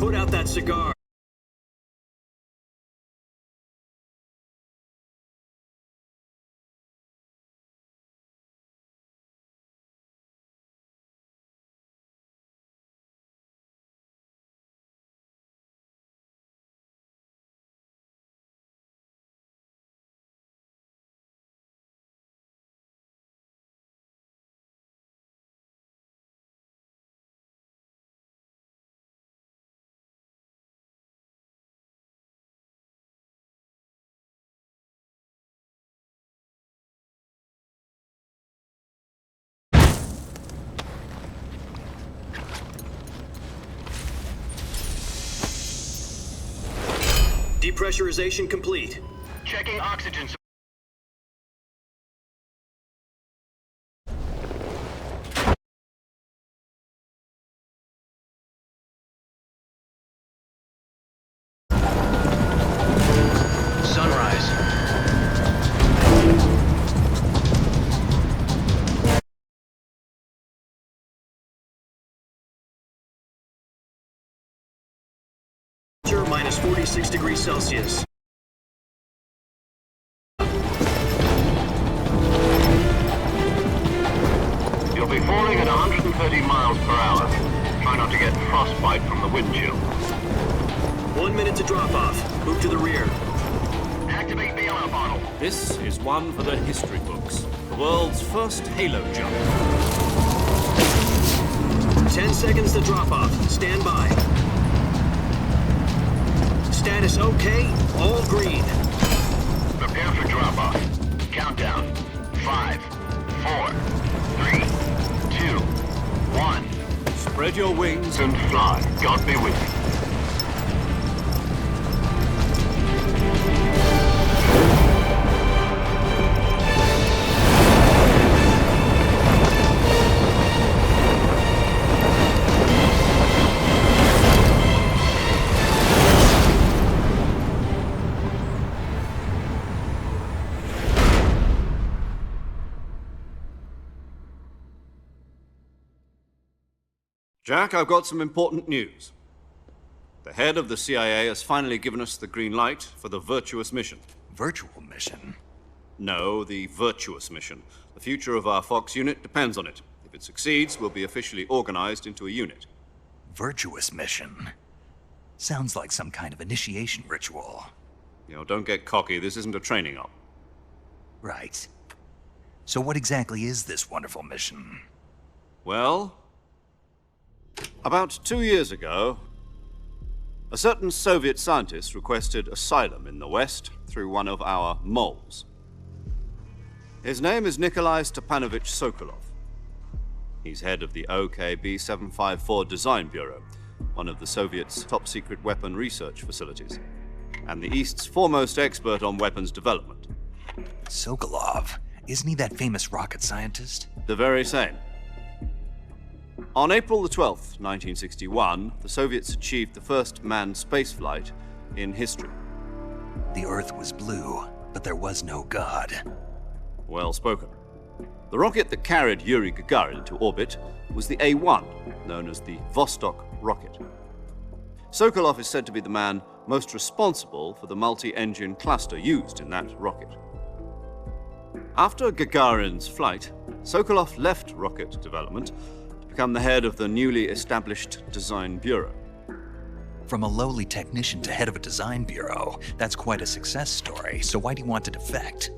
Put out that cigar. Depressurization complete. Checking oxygen. Sunrise. Minus 46 degrees Celsius. You'll be falling at 130 miles per hour. Try not to get frostbite from the wind chill. 1 minute to drop off. Move to the rear. Activate bailout bottle. This is one for the history books. The world's first halo jump. 10 seconds to drop off. Stand by. Status okay, all green. Prepare for drop-off. Countdown. 5, 4, 3, 2, 1. Spread your wings And fly. God be with you. Jack, I've got some important news. The head of the CIA has finally given us the green light for the virtuous mission. Virtual mission? No, the virtuous mission. The future of our Fox unit depends on it. If it succeeds, we'll be officially organized into a unit. Virtuous mission? Sounds like some kind of initiation ritual. You know, don't get cocky. This isn't a training op. Right. So what exactly is this wonderful mission? Well, about 2 years ago, a certain Soviet scientist requested asylum in the West through one of our moles. His name is Nikolai Stepanovich Sokolov. He's head of the OKB 754 Design Bureau, one of the Soviets' top-secret weapon research facilities, and the East's foremost expert on weapons development. Sokolov? Isn't he that famous rocket scientist? The very same. On April the 12th, 1961, the Soviets achieved the first manned spaceflight in history. The Earth was blue, but there was no God. Well spoken. The rocket that carried Yuri Gagarin to orbit was the A-1, known as the Vostok rocket. Sokolov is said to be the man most responsible for the multi-engine cluster used in that rocket. After Gagarin's flight, Sokolov left rocket development to become the head of the newly established Design Bureau. From a lowly technician to head of a design bureau, that's quite a success story, so why do you want to defect?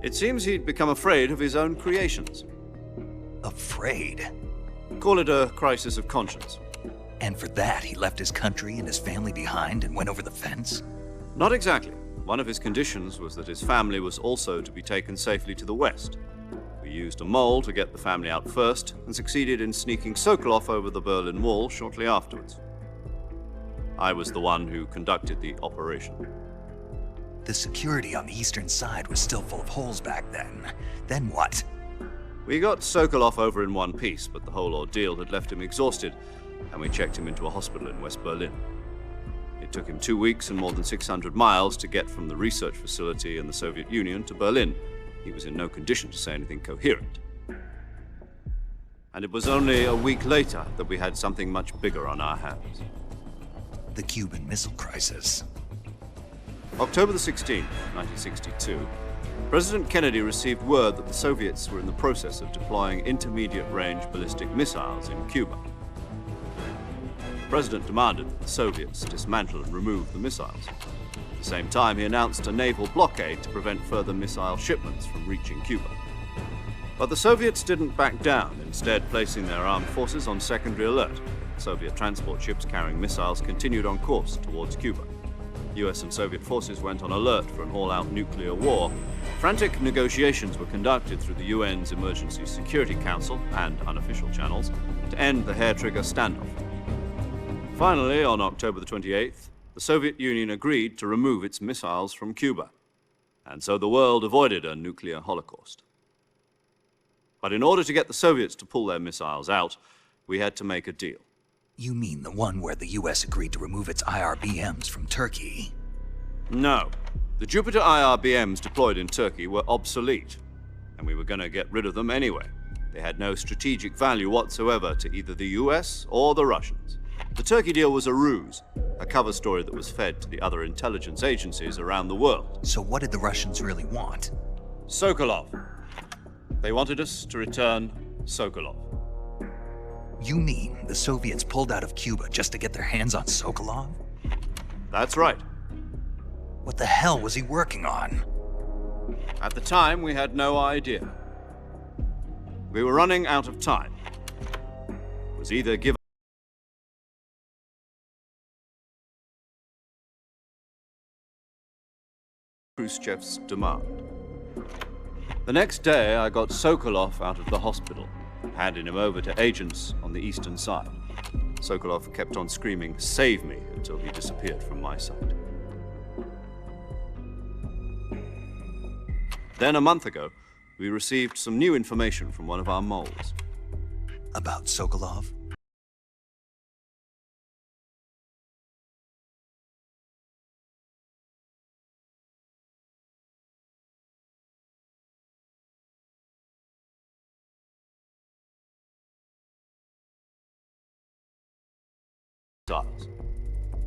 It seems he'd become afraid of his own creations. Afraid? Call it a crisis of conscience. And for that, he left his country and his family behind and went over the fence? Not exactly. One of his conditions was that his family was also to be taken safely to the West. We used a mole to get the family out first and succeeded in sneaking Sokolov over the Berlin Wall shortly afterwards. I was the one who conducted the operation. The security on the eastern side was still full of holes back then. Then what? We got Sokolov over in one piece, but the whole ordeal had left him exhausted, and we checked him into a hospital in West Berlin. It took him 2 weeks and more than 600 miles to get from the research facility in the Soviet Union to Berlin. He was in no condition to say anything coherent. And it was only a week later that we had something much bigger on our hands. The Cuban Missile Crisis. October the 16th, 1962, President Kennedy received word that the Soviets were in the process of deploying intermediate-range ballistic missiles in Cuba. The President demanded that the Soviets dismantle and remove the missiles. At the same time, he announced a naval blockade to prevent further missile shipments from reaching Cuba. But the Soviets didn't back down, instead placing their armed forces on secondary alert. Soviet transport ships carrying missiles continued on course towards Cuba. US and Soviet forces went on alert for an all-out nuclear war. Frantic negotiations were conducted through the UN's Emergency Security Council and unofficial channels to end the hair-trigger standoff. Finally, on October the 28th, the Soviet Union agreed to remove its missiles from Cuba. And so the world avoided a nuclear holocaust. But in order to get the Soviets to pull their missiles out, we had to make a deal. You mean the one where the US agreed to remove its IRBMs from Turkey? No. The Jupiter IRBMs deployed in Turkey were obsolete, and we were going to get rid of them anyway. They had no strategic value whatsoever to either the US or the Russians. The Turkey deal was a ruse, a cover story that was fed to the other intelligence agencies around the world. So what did the Russians really want? Sokolov. They wanted us to return Sokolov. You mean the Soviets pulled out of Cuba just to get their hands on Sokolov? That's right. What the hell was he working on? At the time, we had no idea. We were running out of time. It was either give Khrushchev's demand. The next day, I got Sokolov out of the hospital, handing him over to agents on the eastern side. Sokolov kept on screaming, "Save me," until he disappeared from my sight. Then, a month ago, we received some new information from one of our moles. About Sokolov?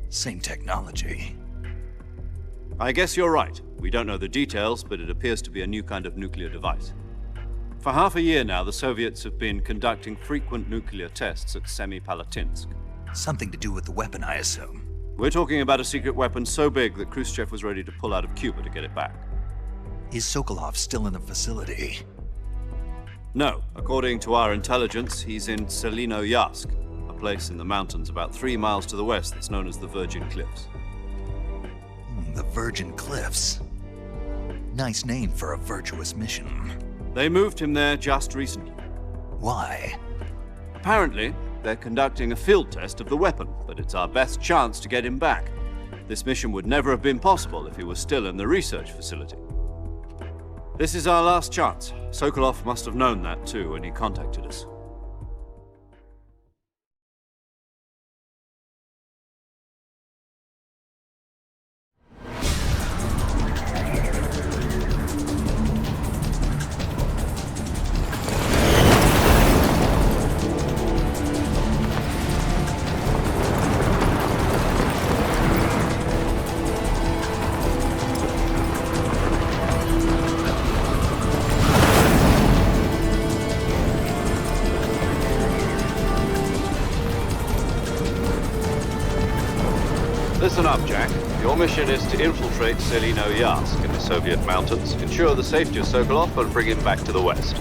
Same technology. I guess you're right. We don't know the details, but it appears to be a new kind of nuclear device. For half a year now, the Soviets have been conducting frequent nuclear tests at Semipalatinsk. Something to do with the weapon, I assume. We're talking about a secret weapon so big that Khrushchev was ready to pull out of Cuba to get it back. Is Sokolov still in the facility? No. According to our intelligence, he's in Selino-Yarsk, a place in the mountains about 3 miles to the west that's known as the Virgin Cliffs. The Virgin Cliffs. Nice name for a virtuous mission. They moved him there just recently. Why? Apparently, they're conducting a field test of the weapon, but it's our best chance to get him back. This mission would never have been possible if he was still in the research facility. This is our last chance. Sokolov must have known that too when he contacted us. Listen up, Jack. Your mission is to infiltrate Selino-Yarsk in the Soviet mountains, ensure the safety of Sokolov, and bring him back to the west.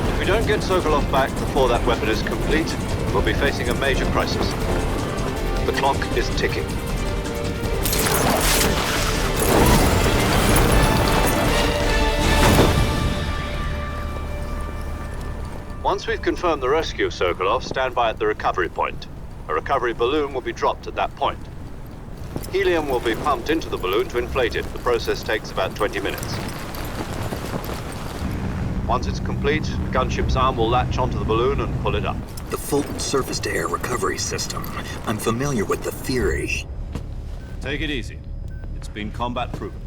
If we don't get Sokolov back before that weapon is complete, we'll be facing a major crisis. The clock is ticking. Once we've confirmed the rescue of Sokolov, stand by at the recovery point. A recovery balloon will be dropped at that point. Helium will be pumped into the balloon to inflate it. The process takes about 20 minutes. Once it's complete, the gunship's arm will latch onto the balloon and pull it up. The Fulton surface-to-air recovery system. I'm familiar with the theory. Take it easy. It's been combat-proven.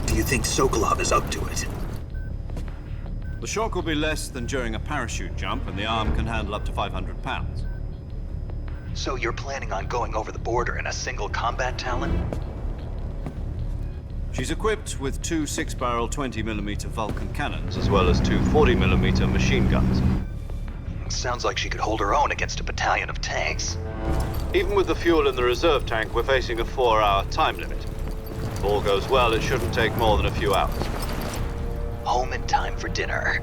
Do you think Sokolov is up to it? The shock will be less than during a parachute jump, and the arm can handle up to 500 pounds. So you're planning on going over the border in a single combat Talon? She's equipped with two 6-barrel 20mm Vulcan cannons, as well as two 40mm machine guns. Sounds like she could hold her own against a battalion of tanks. Even with the fuel in the reserve tank, we're facing a 4-hour time limit. If all goes well, it shouldn't take more than a few hours. Home in time for dinner.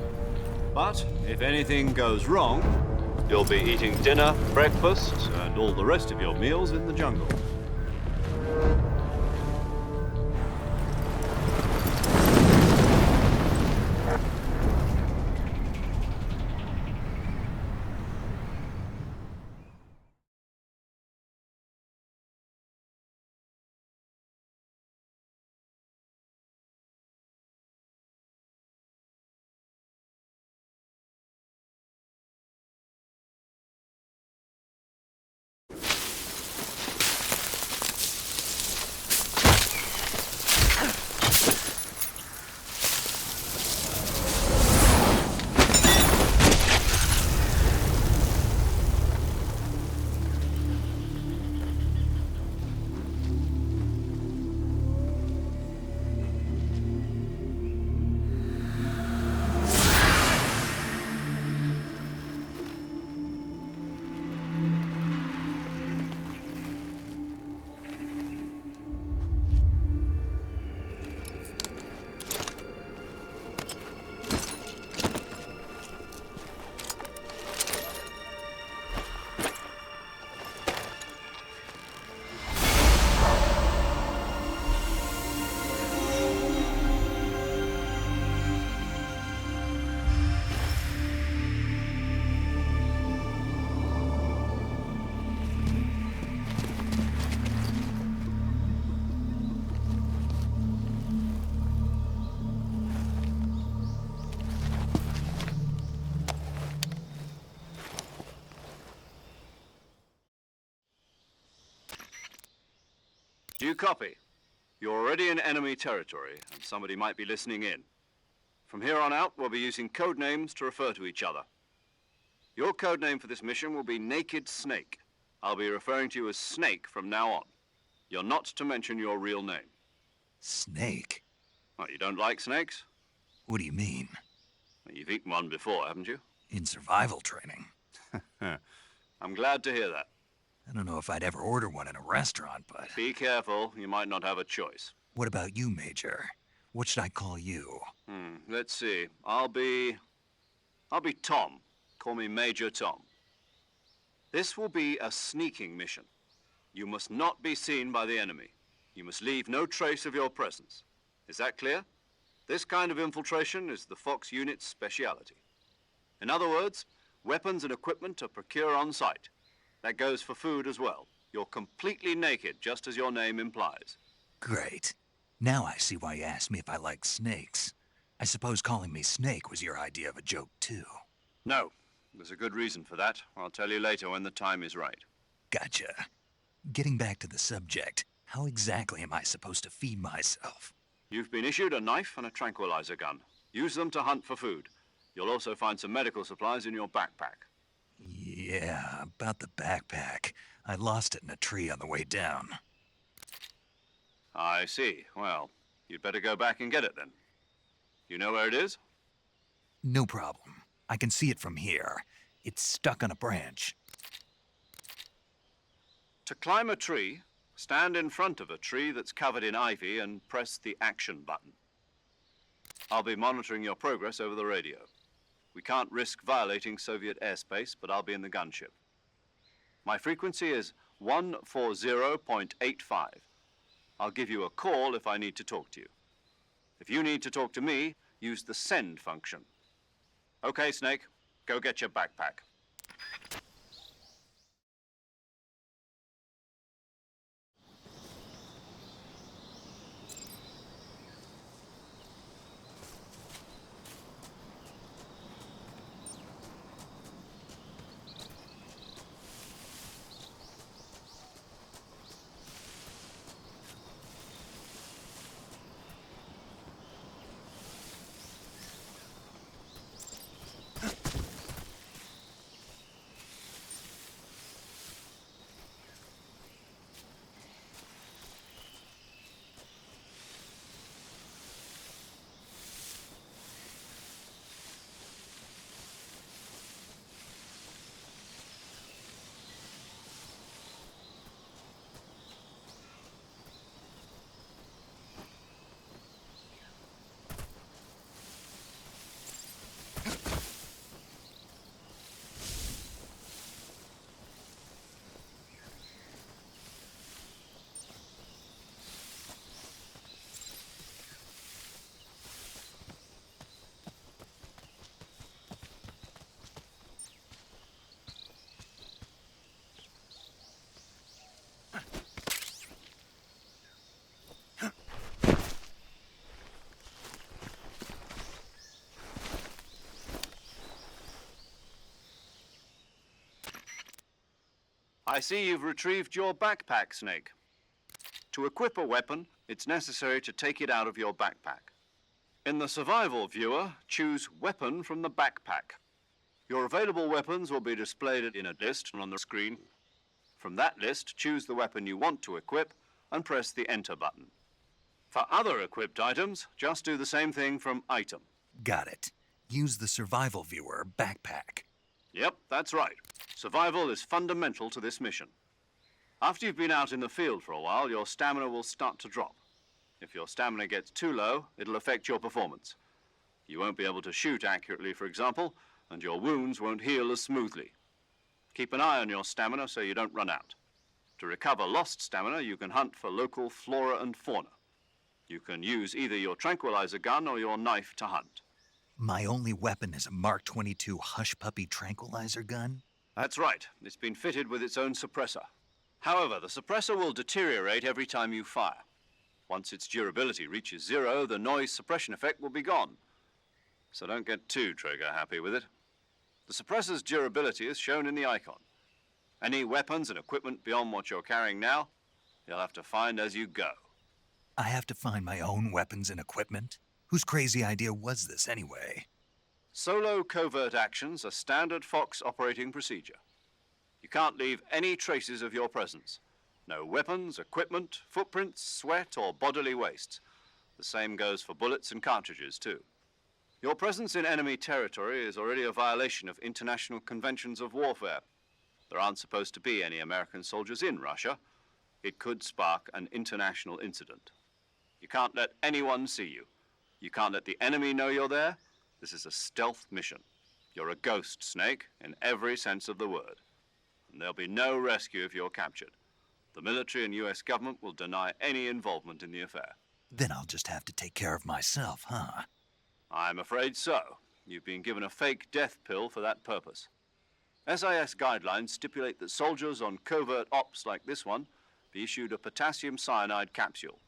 But if anything goes wrong, you'll be eating dinner, breakfast, and all the rest of your meals in the jungle. Do you copy? You're already in enemy territory, and somebody might be listening in. From here on out, we'll be using code names to refer to each other. Your code name for this mission will be Naked Snake. I'll be referring to you as Snake from now on. You're not to mention your real name. Snake? Well, you don't like snakes? What do you mean? Well, you've eaten one before, haven't you? In survival training. I'm glad to hear that. I don't know if I'd ever order one in a restaurant, but... Be careful, you might not have a choice. What about you, Major? What should I call you? Let's see. I'll be Tom. Call me Major Tom. This will be a sneaking mission. You must not be seen by the enemy. You must leave no trace of your presence. Is that clear? This kind of infiltration is the Fox unit's speciality. In other words, weapons and equipment are procured on site. That goes for food as well. You're completely naked, just as your name implies. Great. Now I see why you asked me if I like snakes. I suppose calling me Snake was your idea of a joke, too. No. There's a good reason for that. I'll tell you later when the time is right. Gotcha. Getting back to the subject, how exactly am I supposed to feed myself? You've been issued a knife and a tranquilizer gun. Use them to hunt for food. You'll also find some medical supplies in your backpack. Yeah, about the backpack. I lost it in a tree on the way down. I see. Well, you'd better go back and get it then. You know where it is? No problem. I can see it from here. It's stuck on a branch. To climb a tree, stand in front of a tree that's covered in ivy and press the action button. I'll be monitoring your progress over the radio. We can't risk violating Soviet airspace, but I'll be in the gunship. My frequency is 140.85. I'll give you a call if I need to talk to you. If you need to talk to me, use the send function. Okay, Snake, go get your backpack. I see you've retrieved your backpack, Snake. To equip a weapon, it's necessary to take it out of your backpack. In the survival viewer, choose Weapon from the backpack. Your available weapons will be displayed in a list on the screen. From that list, choose the weapon you want to equip and press the Enter button. For other equipped items, just do the same thing from Item. Got it. Use the survival viewer backpack. Yep, that's right. Survival is fundamental to this mission. After you've been out in the field for a while, your stamina will start to drop. If your stamina gets too low, it'll affect your performance. You won't be able to shoot accurately, for example, and your wounds won't heal as smoothly. Keep an eye on your stamina so you don't run out. To recover lost stamina, you can hunt for local flora and fauna. You can use either your tranquilizer gun or your knife to hunt. My only weapon is a Mark 22 Hush Puppy tranquilizer gun? That's right. It's been fitted with its own suppressor. However, the suppressor will deteriorate every time you fire. Once its durability reaches 0, the noise suppression effect will be gone. So don't get too trigger-happy with it. The suppressor's durability is shown in the icon. Any weapons and equipment beyond what you're carrying now, you'll have to find as you go. I have to find my own weapons and equipment? Whose crazy idea was this anyway? Solo covert actions are standard Fox operating procedure. You can't leave any traces of your presence. No weapons, equipment, footprints, sweat, or bodily waste. The same goes for bullets and cartridges, too. Your presence in enemy territory is already a violation of international conventions of warfare. There aren't supposed to be any American soldiers in Russia. It could spark an international incident. You can't let anyone see you. You can't let the enemy know you're there. This is a stealth mission. You're a ghost, Snake, in every sense of the word. And there'll be no rescue if you're captured. The military and U.S. government will deny any involvement in the affair. Then I'll just have to take care of myself, huh? I'm afraid so. You've been given a fake death pill for that purpose. SIS guidelines stipulate that soldiers on covert ops like this one be issued a potassium cyanide capsule.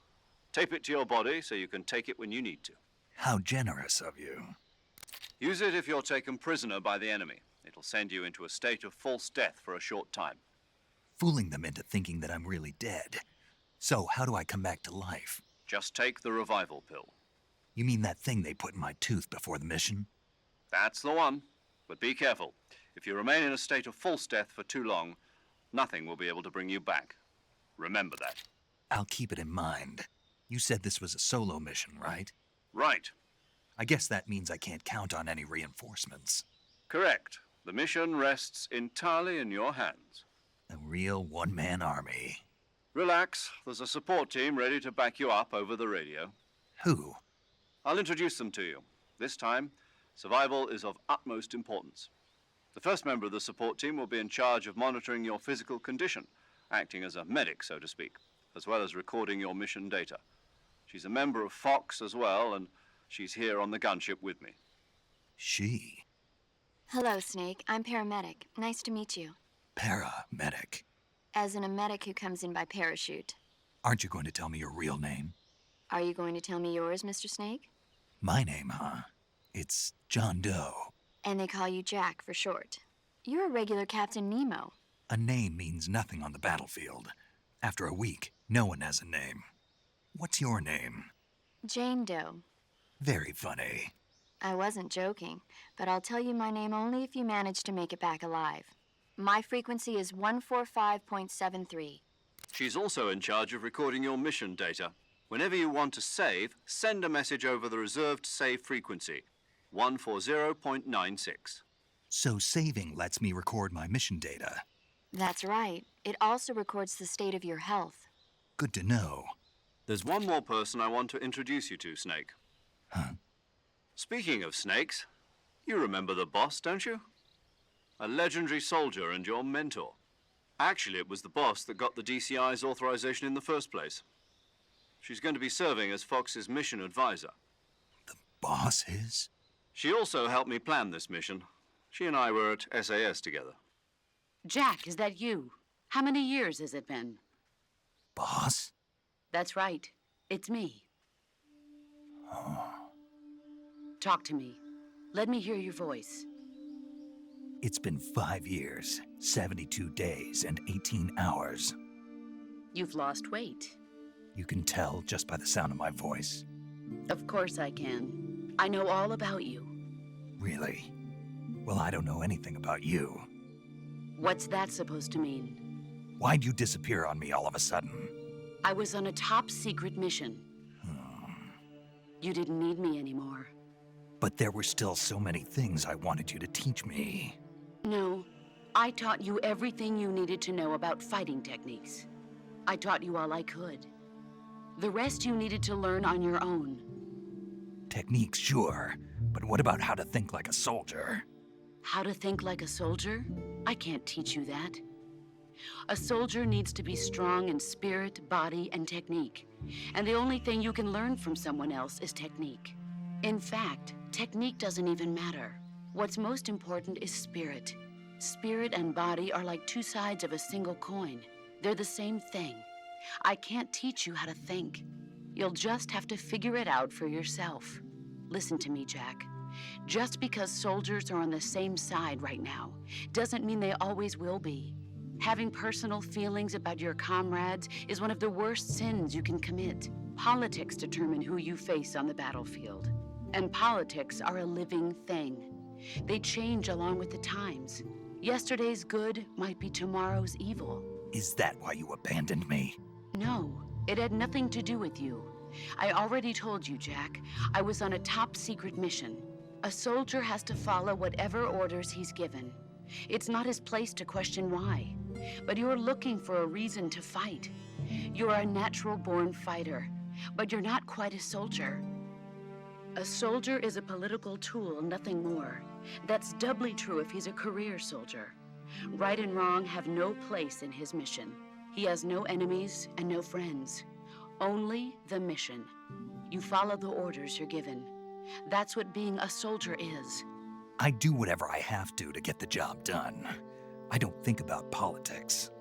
Tape it to your body so you can take it when you need to. How generous of you. Use it if you're taken prisoner by the enemy. It'll send you into a state of false death for a short time. Fooling them into thinking that I'm really dead. So, how do I come back to life? Just take the revival pill. You mean that thing they put in my tooth before the mission? That's the one. But be careful. If you remain in a state of false death for too long, nothing will be able to bring you back. Remember that. I'll keep it in mind. You said this was a solo mission, right? Right. I guess that means I can't count on any reinforcements. Correct. The mission rests entirely in your hands. A real one-man army. Relax. There's a support team ready to back you up over the radio. Who? I'll introduce them to you. This time, survival is of utmost importance. The first member of the support team will be in charge of monitoring your physical condition, acting as a medic, so to speak, as well as recording your mission data. She's a member of Fox as well, and she's here on the gunship with me. She? Hello, Snake. I'm paramedic. Nice to meet you. Paramedic. As in a medic who comes in by parachute. Aren't you going to tell me your real name? Are you going to tell me yours, Mr. Snake? My name, huh? It's John Doe. And they call you Jack for short. You're a regular Captain Nemo. A name means nothing on the battlefield. After a week, no one has a name. What's your name? Jane Doe. Very funny. I wasn't joking, but I'll tell you my name only if you manage to make it back alive. My frequency is 145.73. She's also in charge of recording your mission data. Whenever you want to save, send a message over the reserved save frequency, 140.96. So saving lets me record my mission data. That's right. It also records the state of your health. Good to know. There's one more person I want to introduce you to, Snake. Huh? Speaking of snakes, you remember the boss, don't you? A legendary soldier and your mentor. Actually, it was the boss that got the DCI's authorization in the first place. She's going to be serving as Fox's mission advisor. The boss is? She also helped me plan this mission. She and I were at SAS together. Jack, is that you? How many years has it been? Boss? That's right. It's me. Oh. Talk to me. Let me hear your voice. It's been 5 years, 72 days, and 18 hours. You've lost weight. You can tell just by the sound of my voice. Of course I can. I know all about you. Really? Well, I don't know anything about you. What's that supposed to mean? Why'd you disappear on me all of a sudden? I was on a top secret mission. You didn't need me anymore. But there were still so many things I wanted you to teach me. No, I taught you everything you needed to know about fighting techniques. I taught you all I could. The rest you needed to learn on your own. Techniques, sure. But what about how to think like a soldier? How to think like a soldier? I can't teach you that. A soldier needs to be strong in spirit, body, and technique. And the only thing you can learn from someone else is technique. In fact, technique doesn't even matter. What's most important is spirit. Spirit and body are like two sides of a single coin. They're the same thing. I can't teach you how to think. You'll just have to figure it out for yourself. Listen to me, Jack. Just because soldiers are on the same side right now doesn't mean they always will be. Having personal feelings about your comrades is one of the worst sins you can commit. Politics determine who you face on the battlefield. And politics are a living thing. They change along with the times. Yesterday's good might be tomorrow's evil. Is that why you abandoned me? No, it had nothing to do with you. I already told you, Jack. I was on a top secret mission. A soldier has to follow whatever orders he's given. It's not his place to question why. But you're looking for a reason to fight. You're a natural-born fighter, but you're not quite a soldier. A soldier is a political tool, nothing more. That's doubly true if he's a career soldier. Right and wrong have no place in his mission. He has no enemies and no friends. Only the mission. You follow the orders you're given. That's what being a soldier is. I do whatever I have to get the job done. I don't think about politics.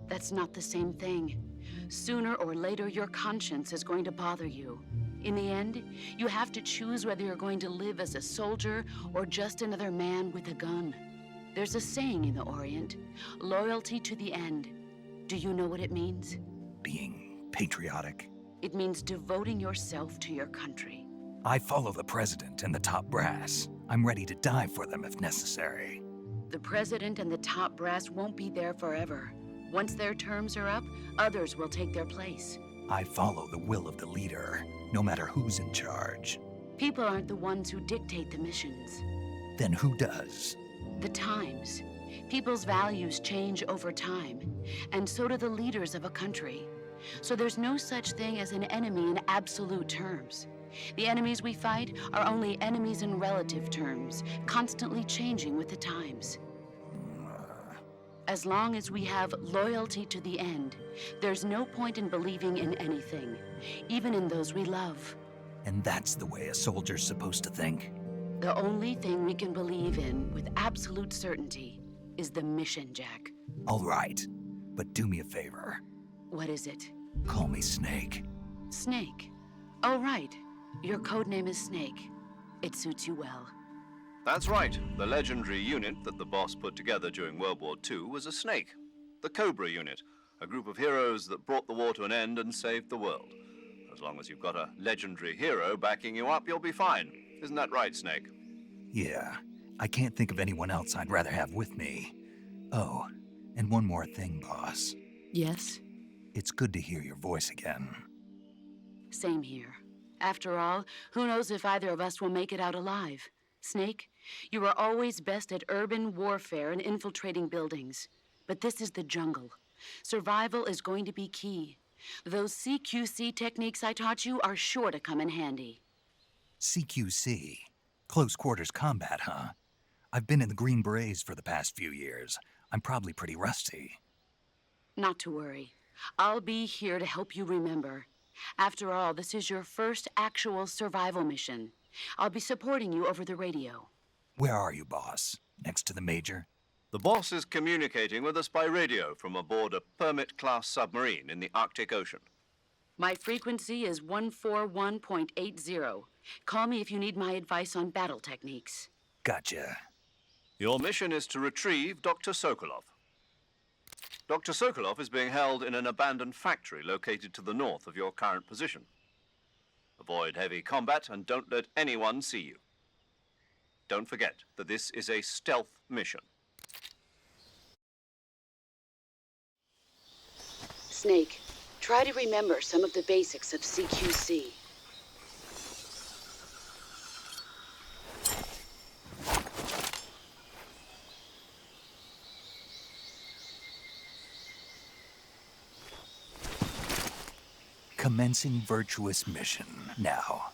That's not the same thing. Sooner or later, your conscience is going to bother you. In the end, you have to choose whether you're going to live as a soldier or just another man with a gun. There's a saying in the Orient, loyalty to the end. Do you know what it means? Being patriotic. It means devoting yourself to your country. I follow the president and the top brass. I'm ready to die for them if necessary. The president and the top brass won't be there forever. Once their terms are up, others will take their place. I follow the will of the leader, no matter who's in charge. People aren't the ones who dictate the missions. Then who does? The times. People's values change over time, and so do the leaders of a country. So there's no such thing as an enemy in absolute terms. The enemies we fight are only enemies in relative terms, constantly changing with the times. As long as we have loyalty to the end, there's no point in believing in anything, even in those we love. And that's the way a soldier's supposed to think? The only thing we can believe in with absolute certainty is the mission, Jack. All right, but do me a favor. What is it? Call me Snake. Snake. Oh, right. Your code name is Snake. It suits you well. That's right. The legendary unit that the boss put together during World War II was a snake. The Cobra unit, a group of heroes that brought the war to an end and saved the world. As long as you've got a legendary hero backing you up, you'll be fine. Isn't that right, Snake? Yeah, I can't think of anyone else I'd rather have with me. Oh, and one more thing, boss. Yes? It's good to hear your voice again. Same here. After all, who knows if either of us will make it out alive? Snake, you are always best at urban warfare and infiltrating buildings. But this is the jungle. Survival is going to be key. Those CQC techniques I taught you are sure to come in handy. CQC? Close quarters combat, huh? I've been in the Green Berets for the past few years. I'm probably pretty rusty. Not to worry. I'll be here to help you remember. After all, this is your first actual survival mission. I'll be supporting you over the radio. Where are you, boss? Next to the Major? The boss is communicating with us by radio from aboard a Permit-class submarine in the Arctic Ocean. My frequency is 141.80. Call me if you need my advice on battle techniques. Gotcha. Your mission is to retrieve Dr. Sokolov. Dr. Sokolov is being held in an abandoned factory located to the north of your current position. Avoid heavy combat and don't let anyone see you. Don't forget that this is a stealth mission. Snake, try to remember some of the basics of CQC. Commencing virtuous mission now.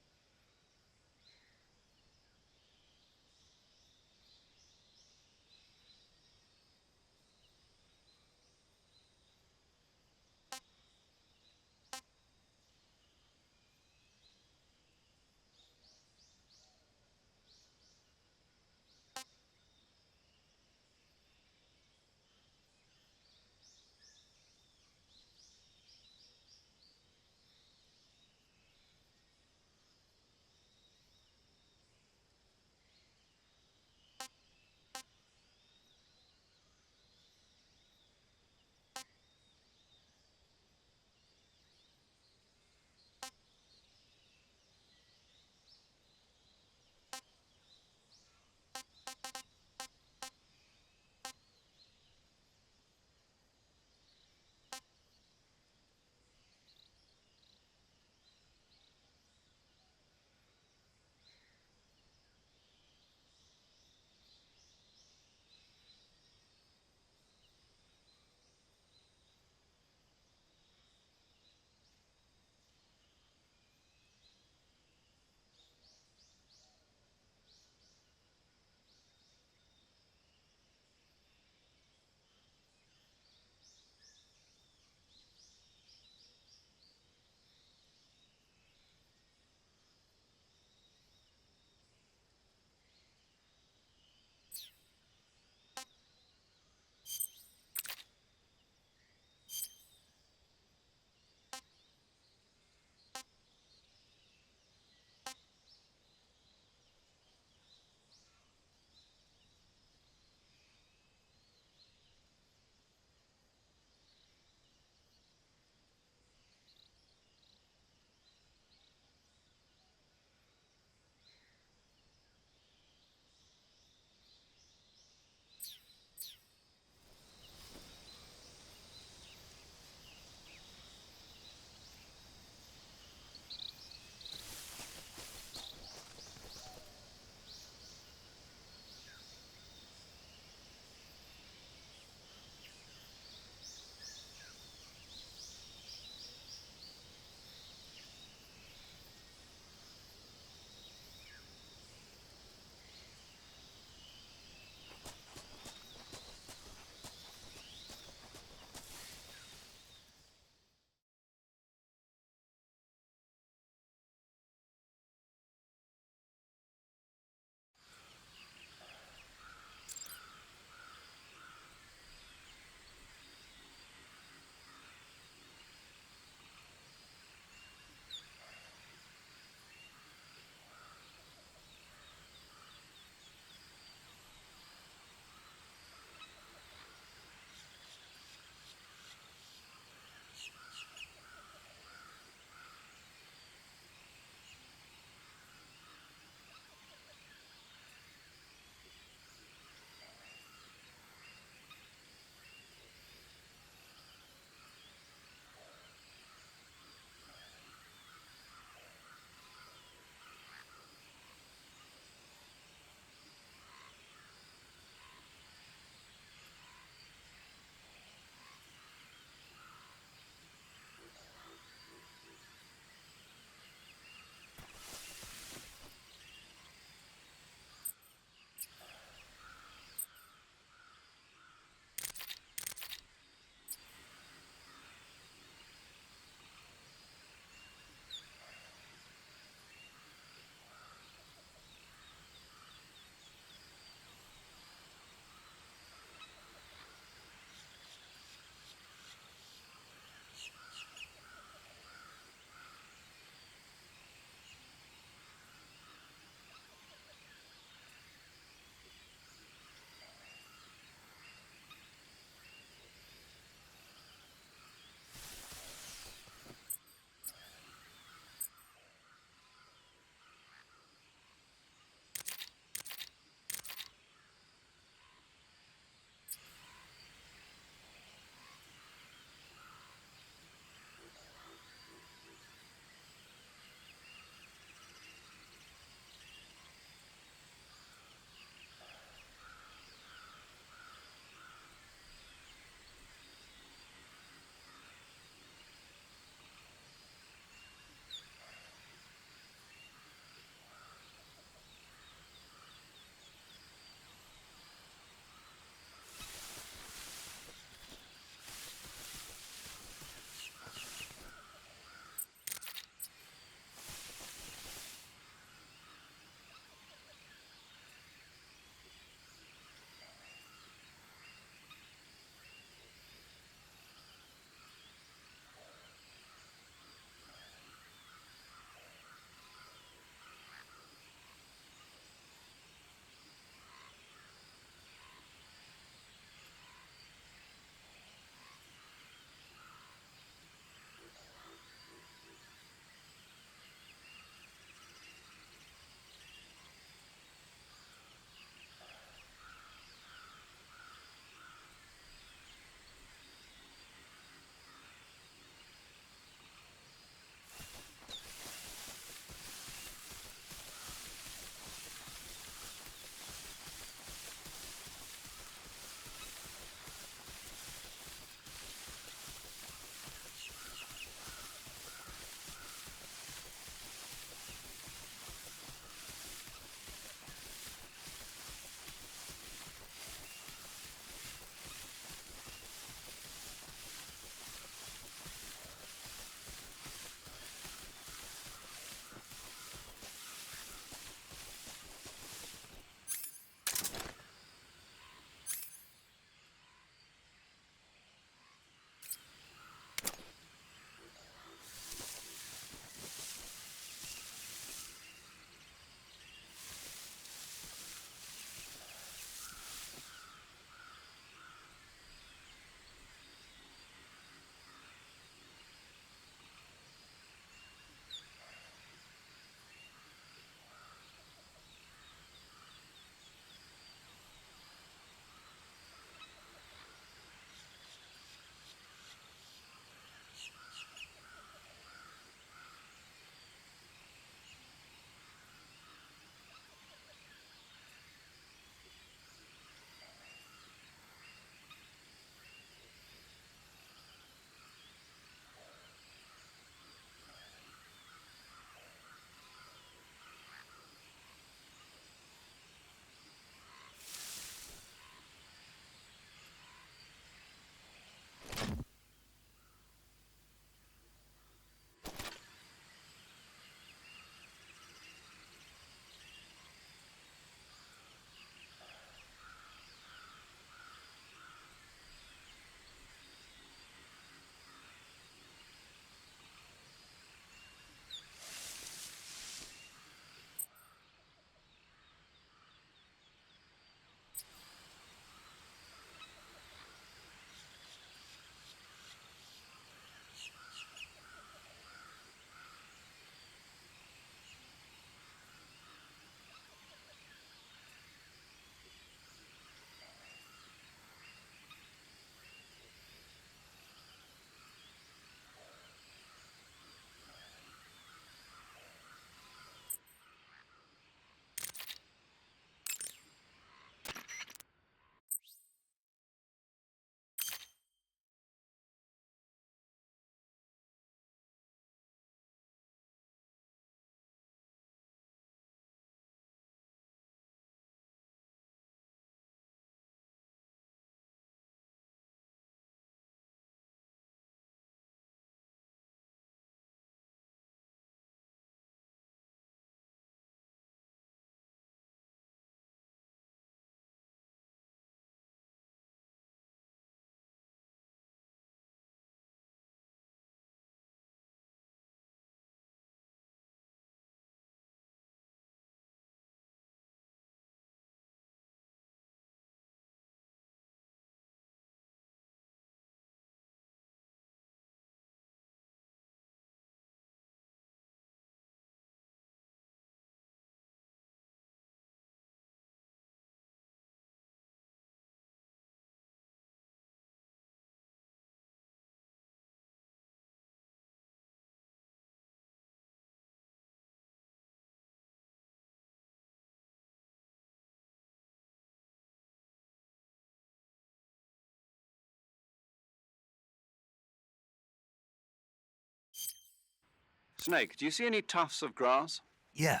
Snake, do you see any tufts of grass? Yeah,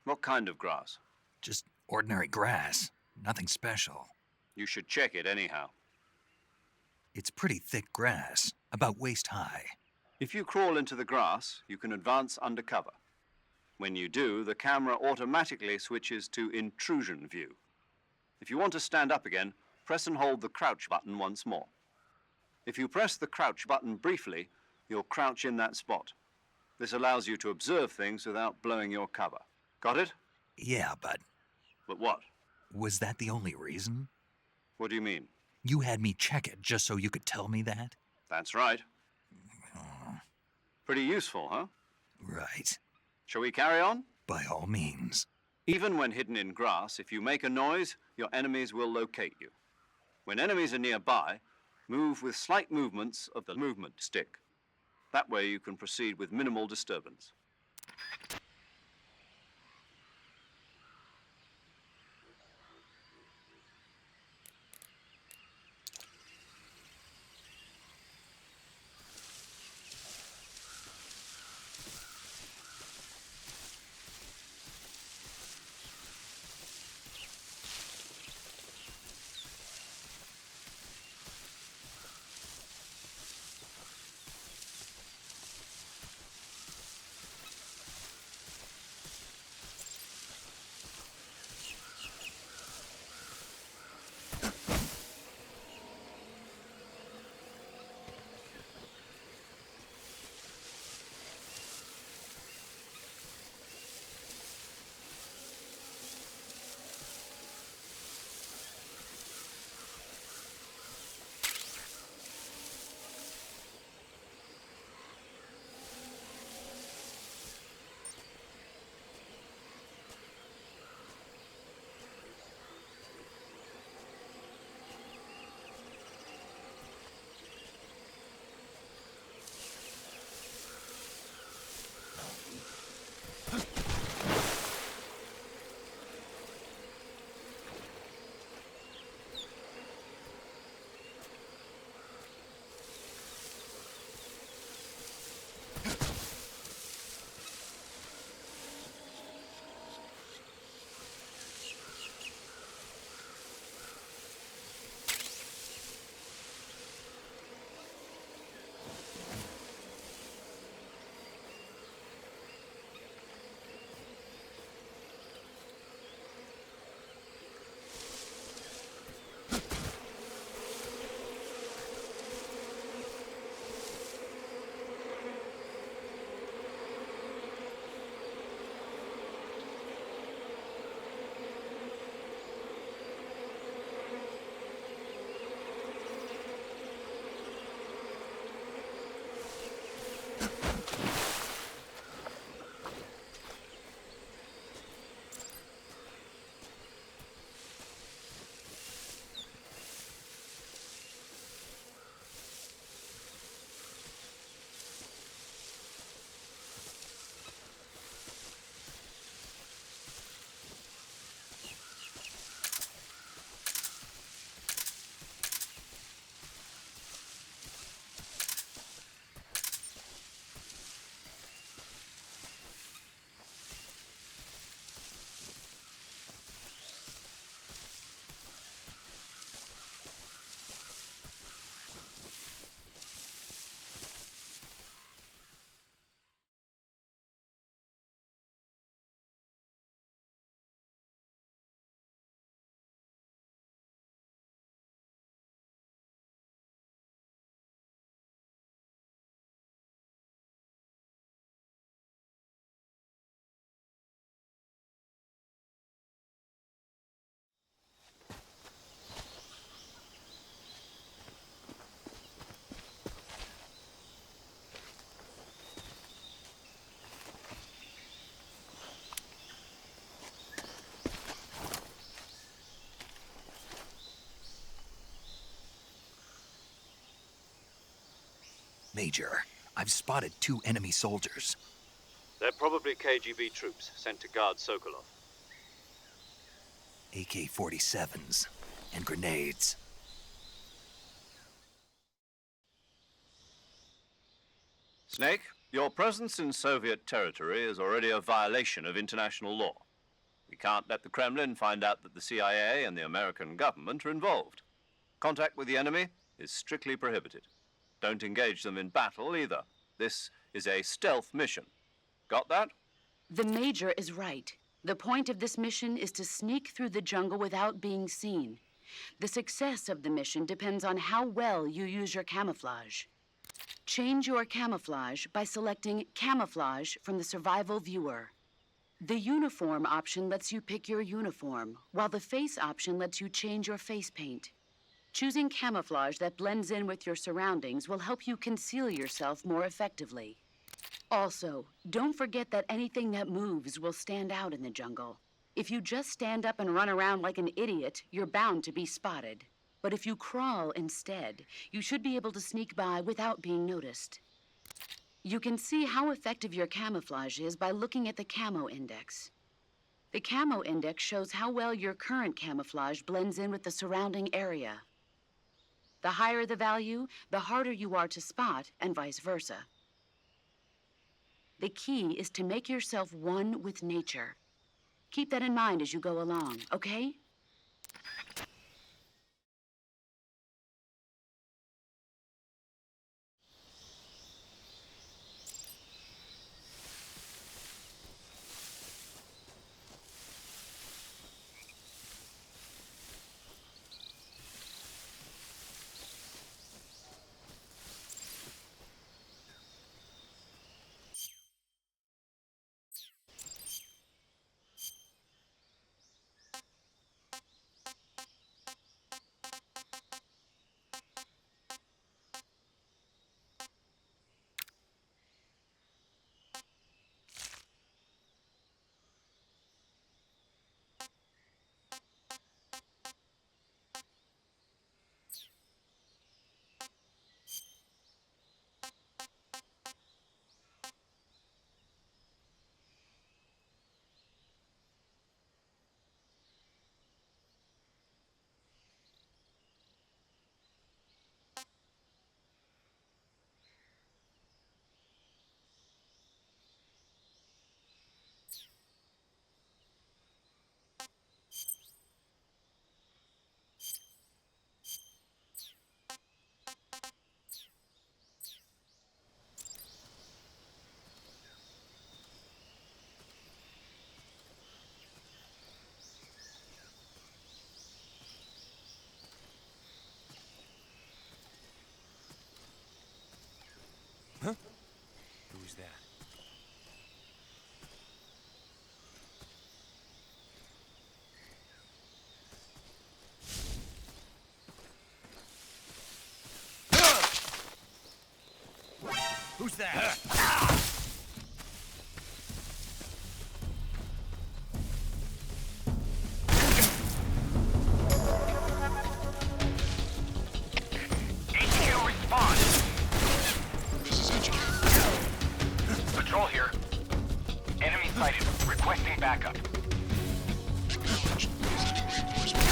What kind of grass? just ordinary grass. Nothing special. You should check it anyhow. It's pretty thick grass, about waist high. If you crawl into the grass, you can advance undercover. When you do, the camera automatically switches to intrusion view. If you want to stand up again, press and hold the crouch button once more. If you press the crouch button briefly, you'll crouch in that spot. This allows you to observe things without blowing your cover. Got it? Yeah, but But what? was that the only reason? What do you mean? You had me check it just so you could tell me that? That's right. Pretty useful, huh? Right. Shall we carry on? By all means. Even when hidden in grass, if you make a noise, your enemies will locate you. When enemies are nearby, move with slight movements of the movement stick. That way you can proceed with minimal disturbance. Major, I've spotted 2 enemy soldiers. They're probably KGB troops sent to guard Sokolov. AK-47s and grenades. Snake, Your presence in Soviet territory is already a violation of international law. We can't let the Kremlin find out that the CIA and the American government are involved. Contact with the enemy is strictly prohibited. Don't engage them in battle either. This is a stealth mission. Got that? The Major is right. The point of this mission is to sneak through the jungle without being seen. The success of the mission depends on how well you use your camouflage. Change your camouflage by selecting Camouflage from the Survival Viewer. The Uniform option lets you pick your uniform, while the Face option lets you change your face paint. Choosing camouflage that blends in with your surroundings will help you conceal yourself more effectively. Also, don't forget that anything that moves will stand out in the jungle. If you just stand up and run around like an idiot, you're bound to be spotted. But if you crawl instead, you should be able to sneak by without being noticed. You can see how effective your camouflage is by looking at the Camo Index. The Camo Index shows how well your current camouflage blends in with the surrounding area. The higher the value, the harder you are to spot, and vice versa. The key is to make yourself one with nature. Keep that in mind as you go along, okay? Who's that? Who's that? HQ response. This is HQ. Patrol here. Enemy sighted. Requesting backup. Acknowledged. Easy to reinforcement.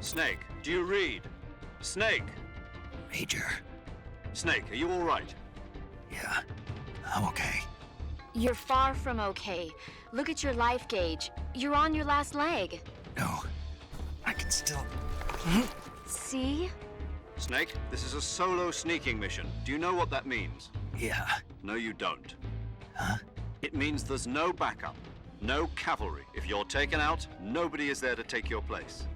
Snake, do you read? Snake! Major. Snake, are you all right? Yeah, I'm okay. You're far from okay. Look at your life gauge. You're on your last leg. No, I can still... See? Snake, this is a solo sneaking mission. Do you know what that means? Yeah. No, you don't. Huh? It means there's no backup, no cavalry. If you're taken out, nobody is there to take your place.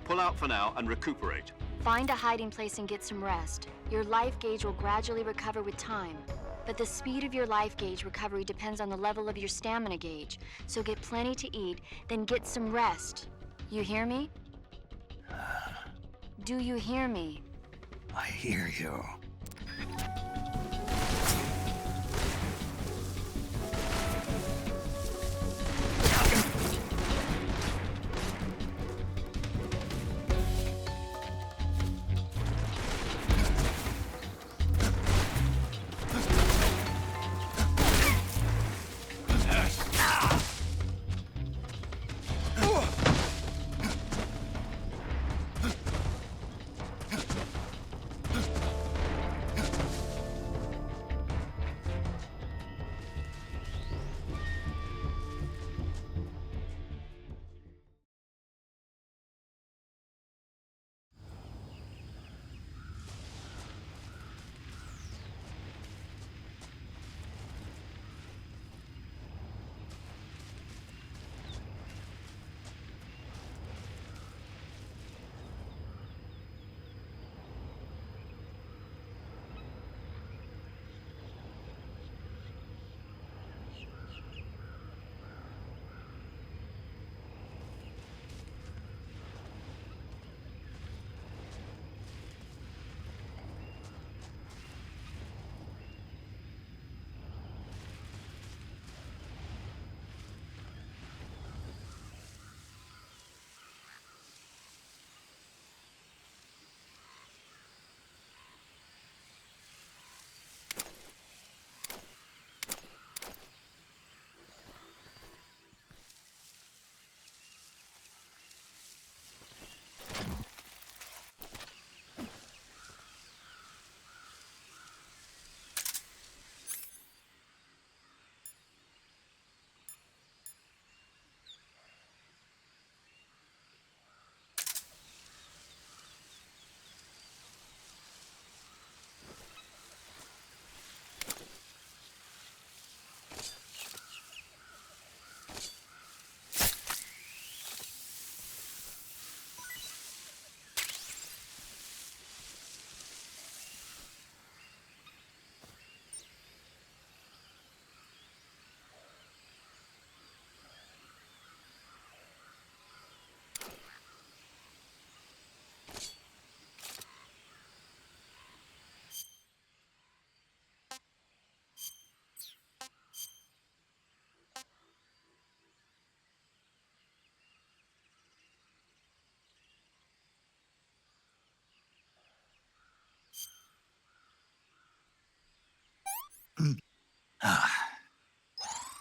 Pull out for now and recuperate. Find a hiding place and get some rest. Your life gauge will gradually recover with time. But the speed of your life gauge recovery depends on the level of your stamina gauge. So get plenty to eat, then get some rest. You hear me? Do you hear me? I hear you.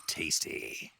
Tasty.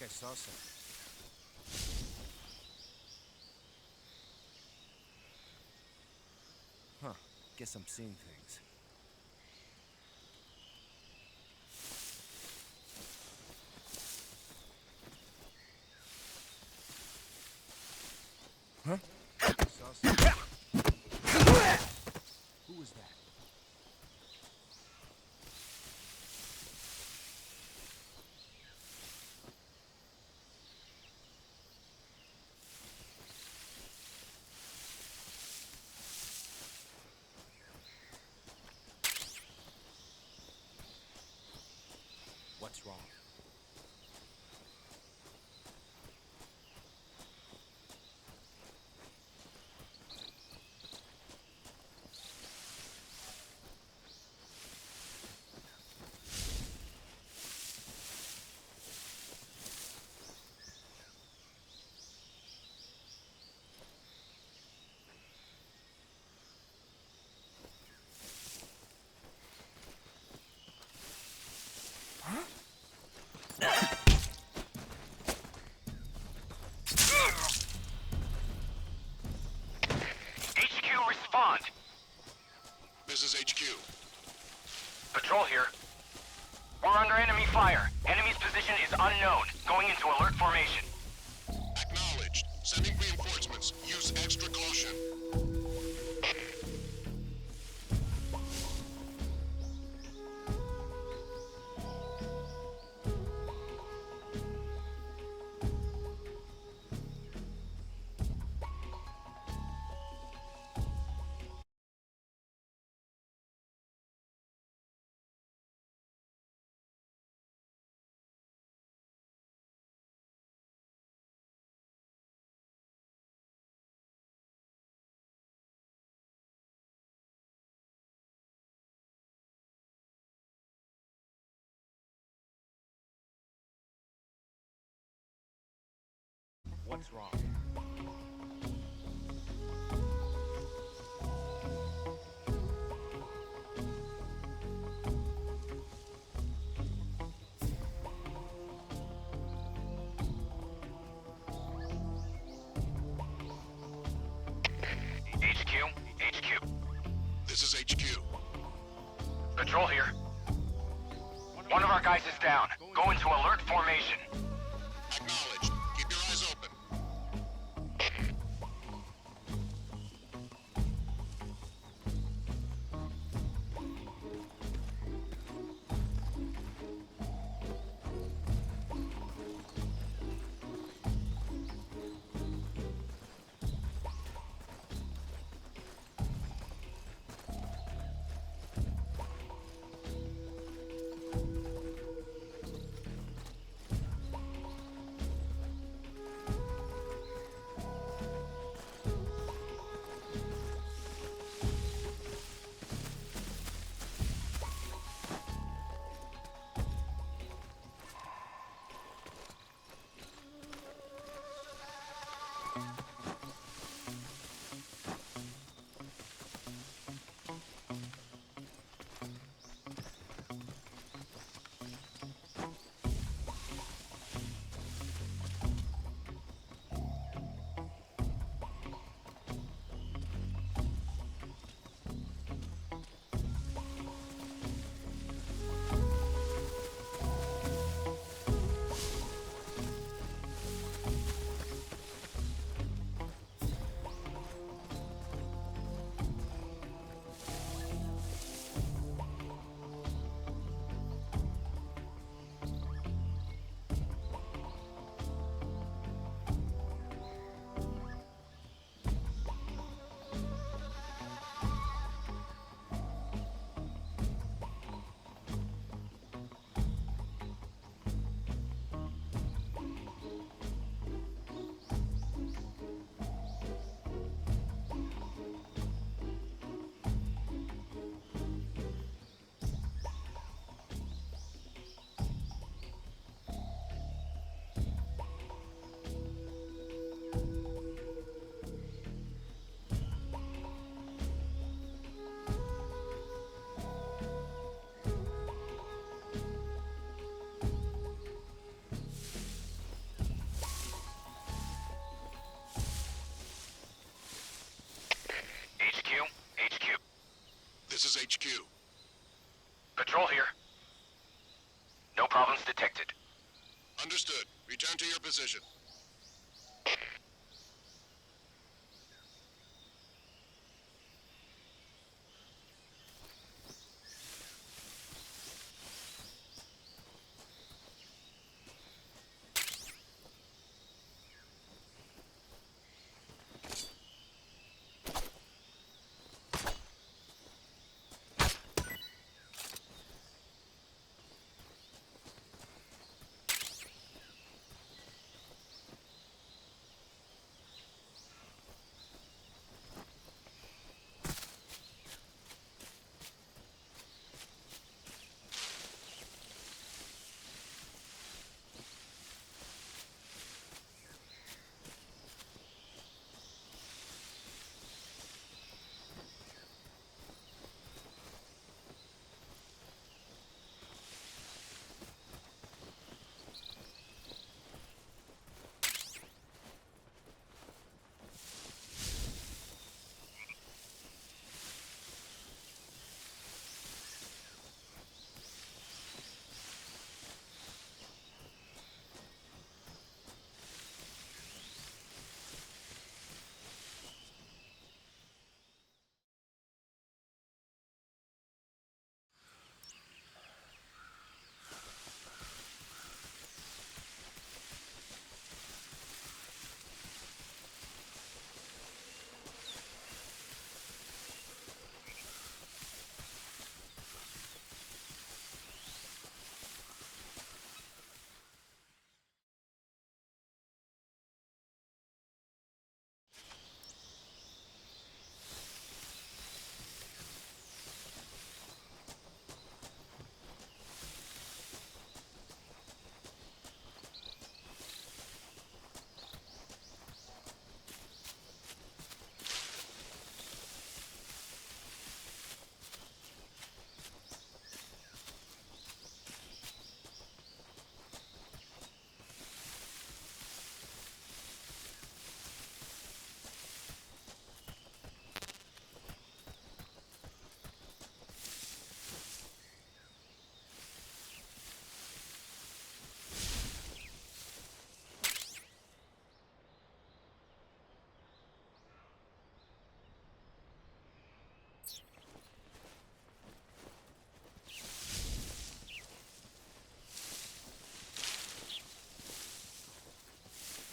think I saw something. Huh. Guess I'm seeing things. Huh? I saw something. Who was that? What's wrong? HQ, respond! This is HQ. Patrol here. We're under enemy fire. Enemy's position is unknown. Going into alert formation. Acknowledged. Sending reinforcements. Use extra caution. What's wrong? HQ. This is HQ. Patrol here. One of our guys is down. Go into alert formation. Acknowledged. Keep your eyes open. Return to your position.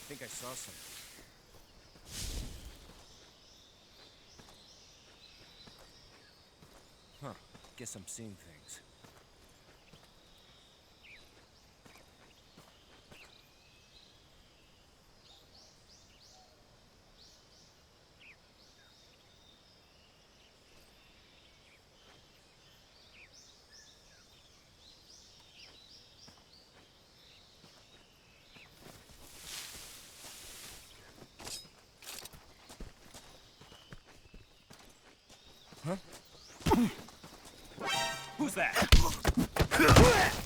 I think I saw something. Huh. Guess I'm seeing things. Who's that?